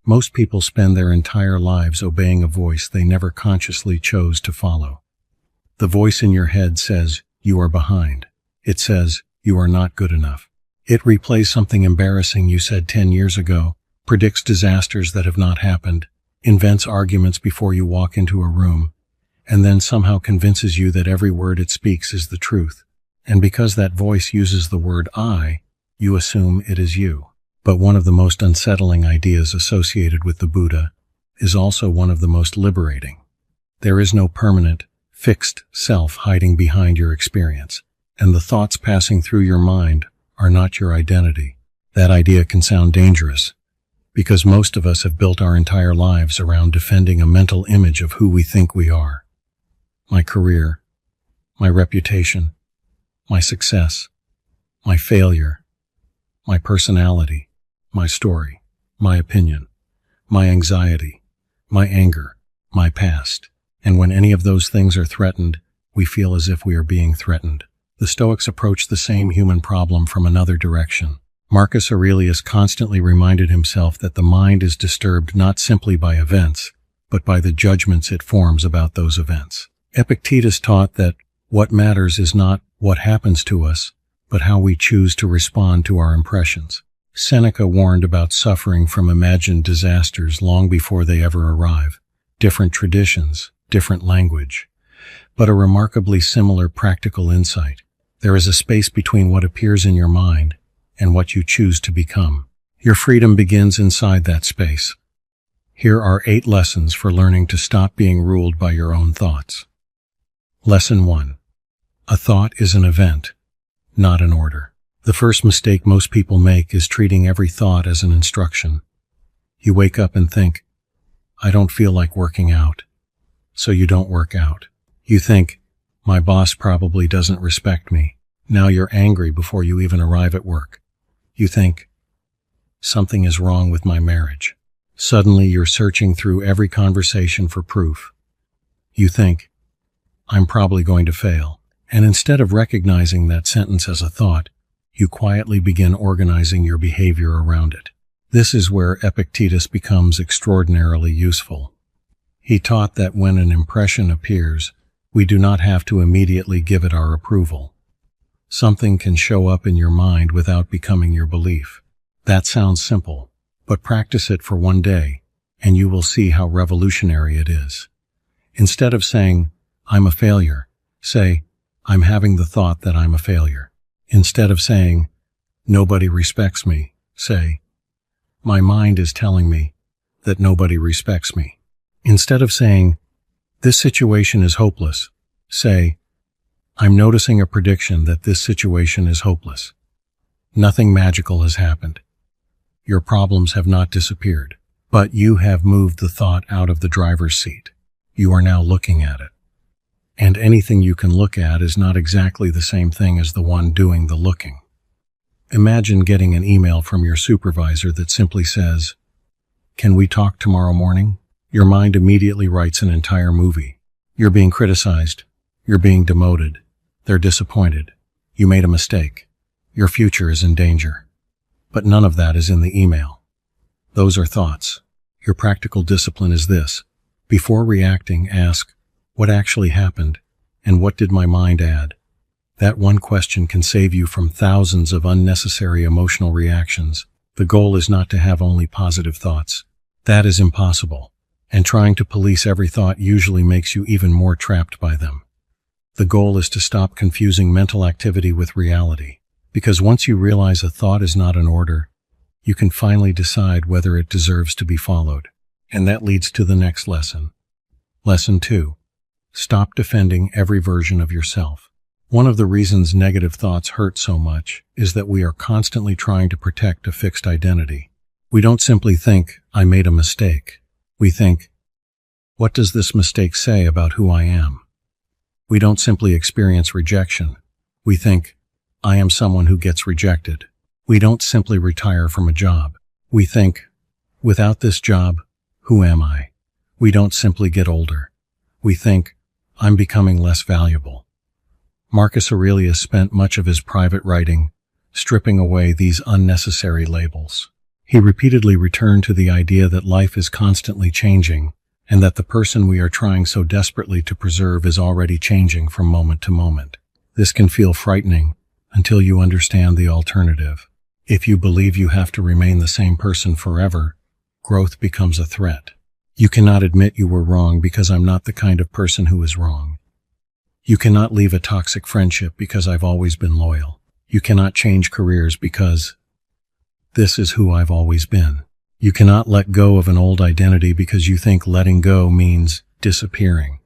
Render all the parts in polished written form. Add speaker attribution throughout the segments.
Speaker 1: Most people spend their entire lives obeying a voice they never consciously chose to follow. The voice in your head says, "You are behind." It says, "You are not good enough." It replays something embarrassing you said 10 years ago, predicts disasters that have not happened, invents arguments before you walk into a room, and then somehow convinces you that every word it speaks is the truth. And because that voice uses the word I, you assume it is you. But one of the most unsettling ideas associated with the Buddha is also one of the most liberating. There is no permanent, fixed self hiding behind your experience, and the thoughts passing through your mind are not your identity. That idea can sound dangerous, because most of us have built our entire lives around defending a mental image of who we think we are. My career, my reputation, my success, my failure, my personality, my story, my opinion, my anxiety, my anger, my past. And when any of those things are threatened, we feel as if we are being threatened. The Stoics approach the same human problem from another direction. Marcus Aurelius constantly reminded himself that the mind is disturbed not simply by events, but by the judgments it forms about those events. Epictetus taught that what matters is not what happens to us, but how we choose to respond to our impressions. Seneca warned about suffering from imagined disasters long before they ever arrive. Different traditions, different language, but a remarkably similar practical insight. There is a space between what appears in your mind and what you choose to become. Your freedom begins inside that space. Here are 8 lessons for learning to stop being ruled by your own thoughts. Lesson 1. A thought is an event, not an order. The first mistake most people make is treating every thought as an instruction. You wake up and think, "I don't feel like working out," so you don't work out. You think, "My boss probably doesn't respect me." Now you're angry before you even arrive at work. You think, "Something is wrong with my marriage." Suddenly you're searching through every conversation for proof. You think, "I'm probably going to fail." And instead of recognizing that sentence as a thought, you quietly begin organizing your behavior around it. This is where Epictetus becomes extraordinarily useful. He taught that when an impression appears, we do not have to immediately give it our approval. Something can show up in your mind without becoming your belief. That sounds simple, but practice it for one day, and you will see how revolutionary it is. Instead of saying, "I'm a failure," say, "I'm having the thought that I'm a failure." Instead of saying, "Nobody respects me," say, "My mind is telling me that nobody respects me." Instead of saying, "This situation is hopeless," say, "I'm noticing a prediction that this situation is hopeless." Nothing magical has happened. Your problems have not disappeared, but you have moved the thought out of the driver's seat. You are now looking at it. And anything you can look at is not exactly the same thing as the one doing the looking. Imagine getting an email from your supervisor that simply says, "Can we talk tomorrow morning?" Your mind immediately writes an entire movie. You're being criticized. You're being demoted. They're disappointed. You made a mistake. Your future is in danger. But none of that is in the email. Those are thoughts. Your practical discipline is this. Before reacting, ask, "What actually happened, and what did my mind add?" That one question can save you from thousands of unnecessary emotional reactions. The goal is not to have only positive thoughts. That is impossible, and trying to police every thought usually makes you even more trapped by them. The goal is to stop confusing mental activity with reality, because once you realize a thought is not an order, you can finally decide whether it deserves to be followed. And that leads to the next lesson. Lesson 2. Stop defending every version of yourself. One of the reasons negative thoughts hurt so much is that we are constantly trying to protect a fixed identity. We don't simply think, "I made a mistake." We think, "What does this mistake say about who I am?" We don't simply experience rejection. We think, "I am someone who gets rejected." We don't simply retire from a job. We think, "Without this job, who am I?" We don't simply get older. We think, "I'm becoming less valuable." Marcus Aurelius spent much of his private writing stripping away these unnecessary labels. He repeatedly returned to the idea that life is constantly changing, and that the person we are trying so desperately to preserve is already changing from moment to moment. This can feel frightening until you understand the alternative. If you believe you have to remain the same person forever, growth becomes a threat. You cannot admit you were wrong because I'm not the kind of person who is wrong. You cannot leave a toxic friendship because I've always been loyal. You cannot change careers because this is who I've always been. You cannot let go of an old identity because you think letting go means disappearing.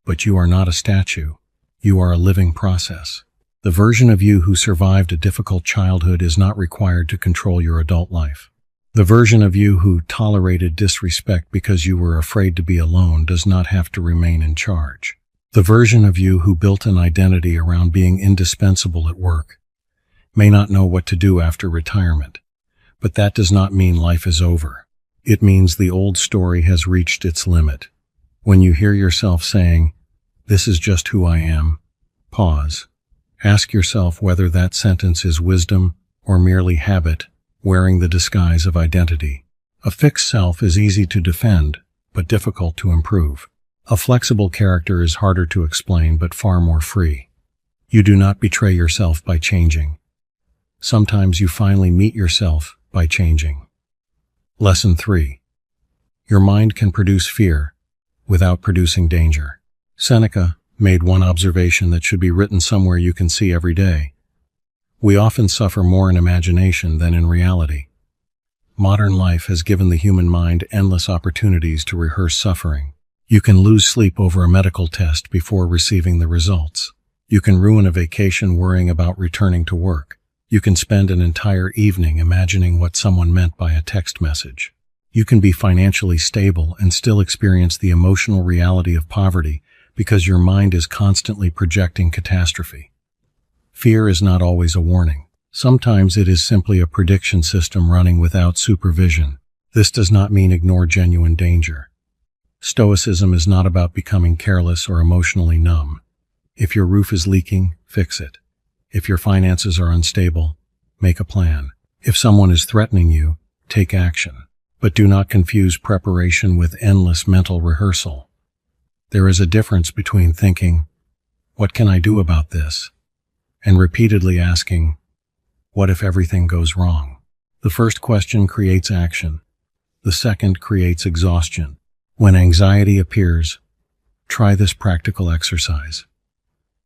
Speaker 1: But you are not a statue. You are a living process. The version of you who survived a difficult childhood is not required to control your adult life. The version of you who tolerated disrespect because you were afraid to be alone does not have to remain in charge. The version of you who built an identity around being indispensable at work may not know what to do after retirement, but that does not mean life is over. It means the old story has reached its limit. When you hear yourself saying, "This is just who I am," pause. Ask yourself whether that sentence is wisdom or merely habit wearing the disguise of identity. A fixed self is easy to defend, but difficult to improve. A flexible character is harder to explain, but far more free. You do not betray yourself by changing. Sometimes you finally meet yourself by changing. Lesson 3. Your mind can produce fear without producing danger. Seneca made one observation that should be written somewhere you can see every day. We often suffer more in imagination than in reality. Modern life has given the human mind endless opportunities to rehearse suffering. You can lose sleep over a medical test before receiving the results. You can ruin a vacation worrying about returning to work. You can spend an entire evening imagining what someone meant by a text message. You can be financially stable and still experience the emotional reality of poverty because your mind is constantly projecting catastrophe. Fear is not always a warning. Sometimes it is simply a prediction system running without supervision. This does not mean ignore genuine danger. Stoicism is not about becoming careless or emotionally numb. If your roof is leaking, fix it. If your finances are unstable, make a plan. If someone is threatening you, take action. But do not confuse preparation with endless mental rehearsal. There is a difference between thinking, "What can I do about this?" and repeatedly asking, "What if everything goes wrong?" The first question creates action. The second creates exhaustion. When anxiety appears, try this practical exercise.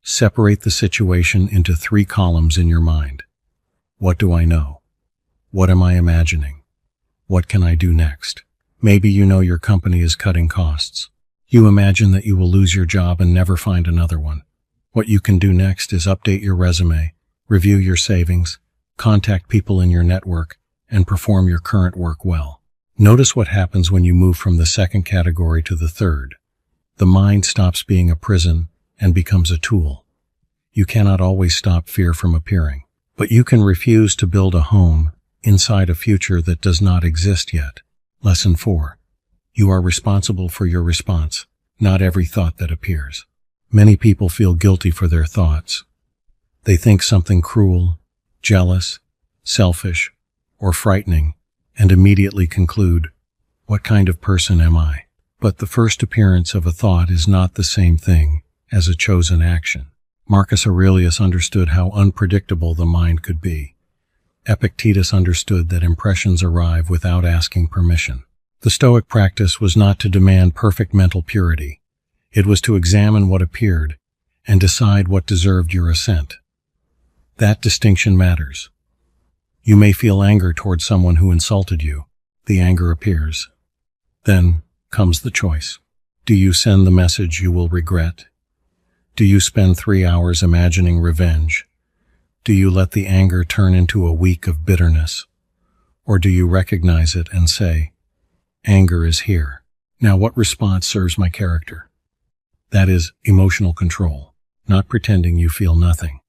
Speaker 1: Separate the situation into 3 columns in your mind. What do I know? What am I imagining? What can I do next? Maybe you know your company is cutting costs. You imagine that you will lose your job and never find another one. What you can do next is update your resume, review your savings, contact people in your network, and perform your current work well. Notice what happens when you move from the second category to the third. The mind stops being a prison and becomes a tool. You cannot always stop fear from appearing, but you can refuse to build a home inside a future that does not exist yet. Lesson 4. You are responsible for your response, not every thought that appears. Many people feel guilty for their thoughts. They think something cruel, jealous, selfish, or frightening, and immediately conclude, "What kind of person am I?" But the first appearance of a thought is not the same thing as a chosen action. Marcus Aurelius understood how unpredictable the mind could be. Epictetus understood that impressions arrive without asking permission. The Stoic practice was not to demand perfect mental purity. It was to examine what appeared and decide what deserved your assent. That distinction matters. You may feel anger toward someone who insulted you. The anger appears. Then comes the choice. Do you send the message you will regret? Do you spend 3 hours imagining revenge? Do you let the anger turn into a week of bitterness? Or do you recognize it and say, "Anger is here. Now what response serves my character?" That is emotional control, not pretending you feel nothing,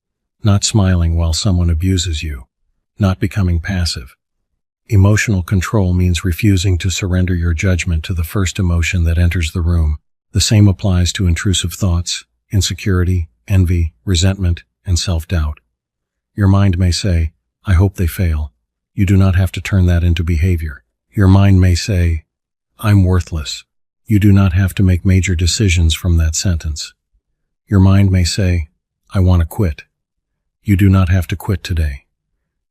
Speaker 1: not smiling while someone abuses you, not becoming passive. Emotional control means refusing to surrender your judgment to the first emotion that enters the room. The same applies to intrusive thoughts, insecurity, envy, resentment, and self-doubt. Your mind may say, "I hope they fail." You do not have to turn that into behavior. Your mind may say, I'm worthless. You do not have to make major decisions from that sentence. Your mind may say, I want to quit. You do not have to quit today.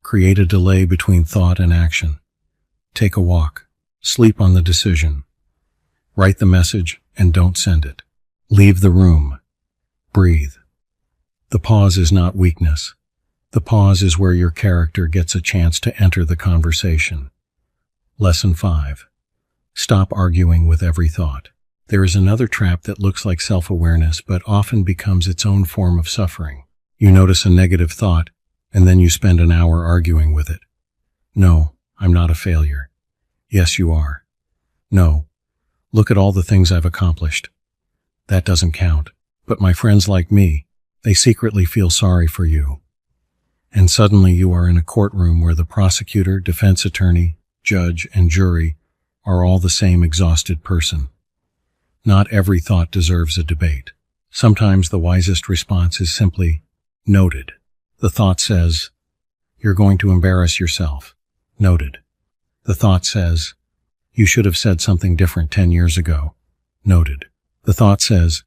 Speaker 1: Create a delay between thought and action. Take a walk. Sleep on the decision. Write the message and don't send it. Leave the room. Breathe. The pause is not weakness. The pause is where your character gets a chance to enter the conversation. Lesson 5. Stop arguing with every thought. There is another trap that looks like self-awareness but often becomes its own form of suffering. You notice a negative thought, and then you spend an hour arguing with it. No, I'm not a failure. Yes, you are. No, look at all the things I've accomplished. That doesn't count. But my friends like me, they secretly feel sorry for you. And suddenly you are in a courtroom where the prosecutor, defense attorney, judge, and jury are all the same exhausted person. Not every thought deserves a debate. Sometimes the wisest response is simply, noted. The thought says, you're going to embarrass yourself. Noted. The thought says, you should have said something different 10 years ago. Noted. The thought says,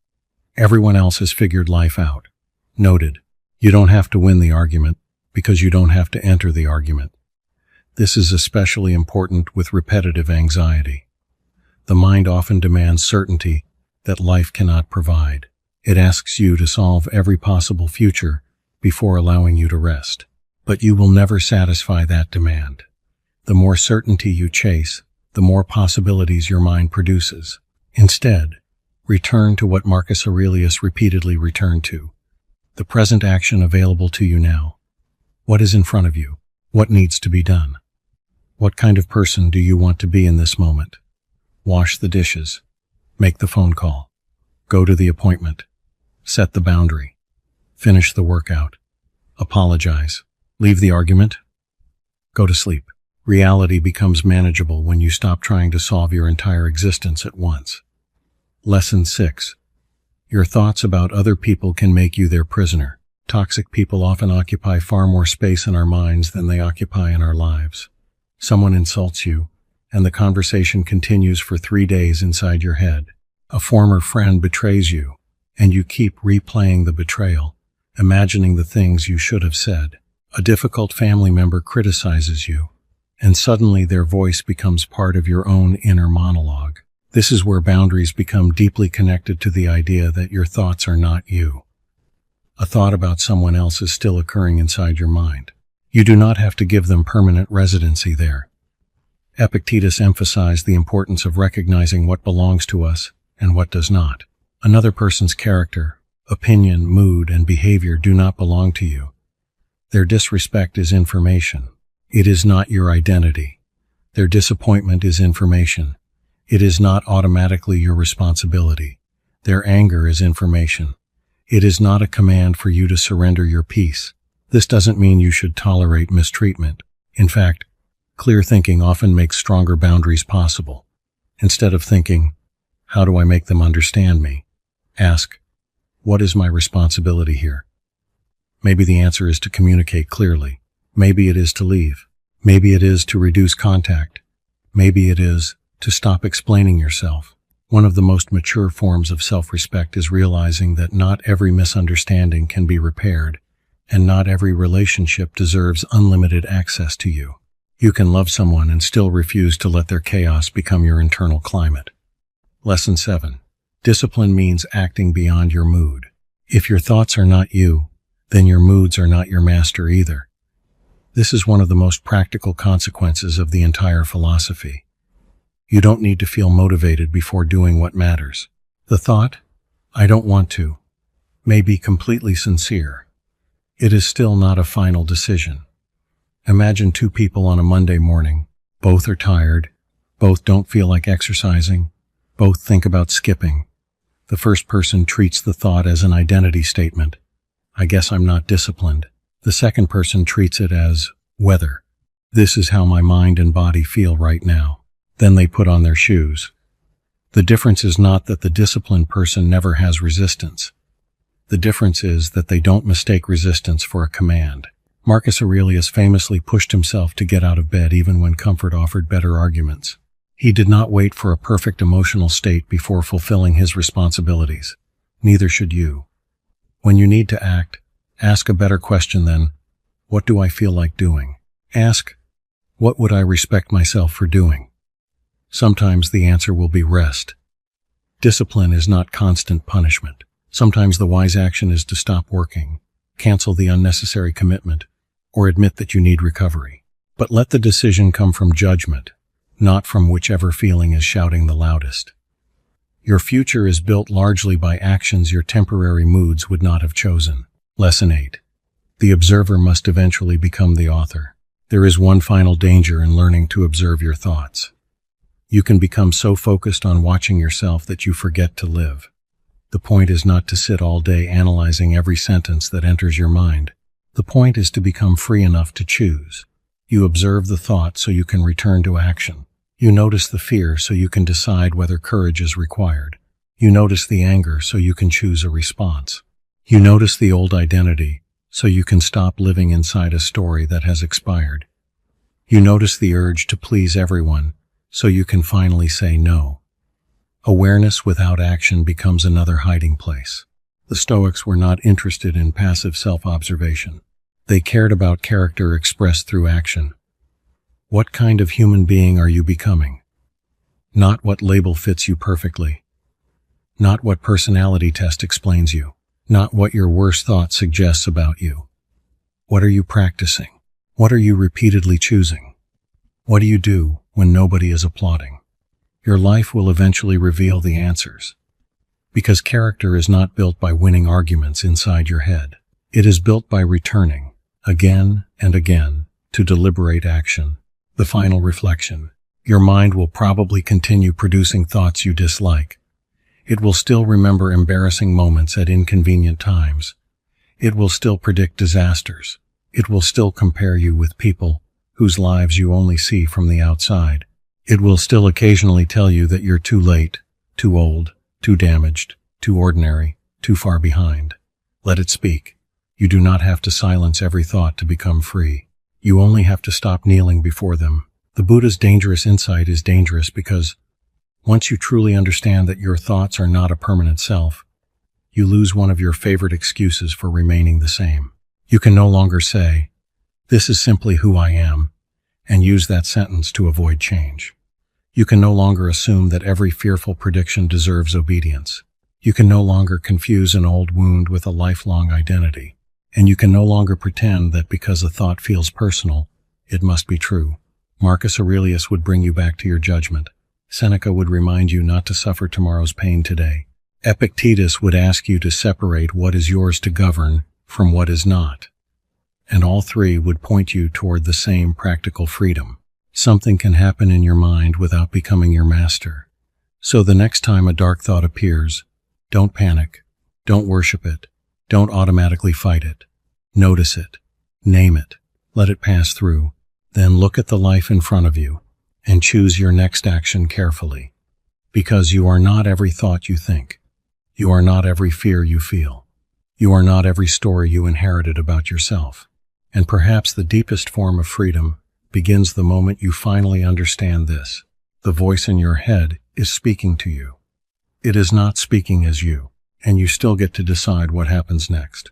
Speaker 1: everyone else has figured life out. Noted. You don't have to win the argument because you don't have to enter the argument. This is especially important with repetitive anxiety. The mind often demands certainty that life cannot provide. It asks you to solve every possible future before allowing you to rest. But you will never satisfy that demand. The more certainty you chase, the more possibilities your mind produces. Instead, return to what Marcus Aurelius repeatedly returned to. The present action available to you now. What is in front of you? What needs to be done? What kind of person do you want to be in this moment? Wash the dishes. Make the phone call. Go to the appointment. Set the boundary. Finish the workout. Apologize. Leave the argument. Go to sleep. Reality becomes manageable when you stop trying to solve your entire existence at once. Lesson 6. Your thoughts about other people can make you their prisoner. Toxic people often occupy far more space in our minds than they occupy in our lives. Someone insults you, and the conversation continues for 3 days inside your head. A former friend betrays you, and you keep replaying the betrayal, imagining the things you should have said. A difficult family member criticizes you, and suddenly their voice becomes part of your own inner monologue. This is where boundaries become deeply connected to the idea that your thoughts are not you. A thought about someone else is still occurring inside your mind. You do not have to give them permanent residency there. Epictetus emphasized the importance of recognizing what belongs to us and what does not. Another person's character, opinion, mood, and behavior do not belong to you. Their disrespect is information. It is not your identity. Their disappointment is information. It is not automatically your responsibility. Their anger is information. It is not a command for you to surrender your peace. This doesn't mean you should tolerate mistreatment. In fact, clear thinking often makes stronger boundaries possible. Instead of thinking, how do I make them understand me? Ask, what is my responsibility here? Maybe the answer is to communicate clearly. Maybe it is to leave. Maybe it is to reduce contact. Maybe it is to stop explaining yourself. One of the most mature forms of self-respect is realizing that not every misunderstanding can be repaired, and not every relationship deserves unlimited access to you. You can love someone and still refuse to let their chaos become your internal climate. Lesson 7. Discipline means acting beyond your mood. If your thoughts are not you, then your moods are not your master either. This is one of the most practical consequences of the entire philosophy. You don't need to feel motivated before doing what matters. The thought, I don't want to, may be completely sincere. It is still not a final decision. Imagine two people on a Monday morning. Both are tired. Both don't feel like exercising. Both think about skipping. The first person treats the thought as an identity statement. I guess I'm not disciplined. The second person treats it as weather. This is how my mind and body feel right now. Then they put on their shoes. The difference is not that the disciplined person never has resistance. The difference is that they don't mistake resistance for a command. Marcus Aurelius famously pushed himself to get out of bed even when comfort offered better arguments. He did not wait for a perfect emotional state before fulfilling his responsibilities. Neither should you. When you need to act, ask a better question than, "What do I feel like doing?" Ask, "What would I respect myself for doing?" Sometimes the answer will be rest. Discipline is not constant punishment. Sometimes the wise action is to stop working, cancel the unnecessary commitment, or admit that you need recovery. But let the decision come from judgment, not from whichever feeling is shouting the loudest. Your future is built largely by actions your temporary moods would not have chosen. Lesson 8. The observer must eventually become the author. There is one final danger in learning to observe your thoughts. You can become so focused on watching yourself that you forget to live. The point is not to sit all day analyzing every sentence that enters your mind. The point is to become free enough to choose. You observe the thought so you can return to action. You notice the fear so you can decide whether courage is required. You notice the anger so you can choose a response. You notice the old identity so you can stop living inside a story that has expired. You notice the urge to please everyone so you can finally say no. Awareness without action becomes another hiding place. The Stoics were not interested in passive self-observation. They cared about character expressed through action. What kind of human being are you becoming? Not what label fits you perfectly. Not what personality test explains you. Not what your worst thought suggests about you. What are you practicing? What are you repeatedly choosing? What do you do when nobody is applauding? Your life will eventually reveal the answers. Because character is not built by winning arguments inside your head. It is built by returning, again and again, to deliberate action. The final reflection. Your mind will probably continue producing thoughts you dislike. It will still remember embarrassing moments at inconvenient times. It will still predict disasters. It will still compare you with people whose lives you only see from the outside. It will still occasionally tell you that you're too late, too old, too damaged, too ordinary, too far behind. Let it speak. You do not have to silence every thought to become free. You only have to stop kneeling before them. The Buddha's dangerous insight is dangerous because once you truly understand that your thoughts are not a permanent self, you lose one of your favorite excuses for remaining the same. You can no longer say, "This is simply who I am," and use that sentence to avoid change. You can no longer assume that every fearful prediction deserves obedience. You can no longer confuse an old wound with a lifelong identity. And you can no longer pretend that because a thought feels personal, it must be true. Marcus Aurelius would bring you back to your judgment. Seneca would remind you not to suffer tomorrow's pain today. Epictetus would ask you to separate what is yours to govern from what is not. And all three would point you toward the same practical freedom. Something can happen in your mind without becoming your master. So the next time a dark thought appears, don't panic, don't worship it, don't automatically fight it. Notice it, name it, let it pass through, then look at the life in front of you and choose your next action carefully. Because you are not every thought you think. You are not every fear you feel. You are not every story you inherited about yourself. And perhaps the deepest form of freedom begins the moment you finally understand this. The voice in your head is speaking to you. It is not speaking as you, and you still get to decide what happens next.